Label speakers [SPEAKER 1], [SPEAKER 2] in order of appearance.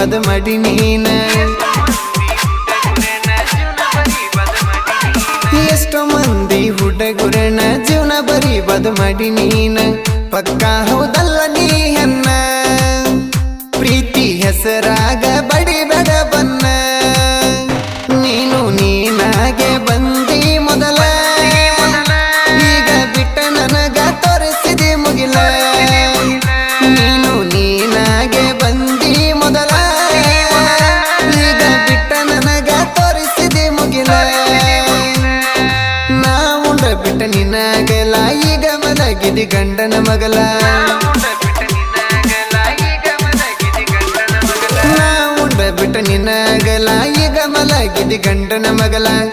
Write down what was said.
[SPEAKER 1] ಬದ ಮಾಡಿ ನೀನ ಎಷ್ಟೋ ಮಂದಿ ಹುಡುಗರನ ಜೀವನ ಬರೀ ಬದ ಮಾಡಿ ನೀನ ಪಕ್ಕ ಹೌದಲ್ಲ ನೀ ಹೆನ್ನ ಪ್ರೀತಿ ಹೆಸರಾಗ ಬಡಿಬೇಡ ಬನ್ನ ನೀನು ನೀನಾಗೆ ಬಂದಿ ಮೊದಲ ಈಗ ಬಿಟ್ಟ ನನಗ ತೋರಿಸಿದೆ ಮುಗಿಲ ನೀನು ನೀನಾಗೆ ಬಂದಿ ಮೊದಲ ಈಗ ಬಿಟ್ಟ ನನಗ ತೋರಿಸಿದೆ ಮುಗಿಲ ನಾ ಉಂಡ ಬಿಟ್ಟ ನಿನಗಲ ಈಗ ಮಲಗಿದಿ ಗಂಡನ ಮಗಲ ನಾ ಉಂಡ ಬಿಟ್ಟ ನಿನಗಲ ಈಗ ಮಲಗಿದಿ ಗಂಡನ ಮಗಲ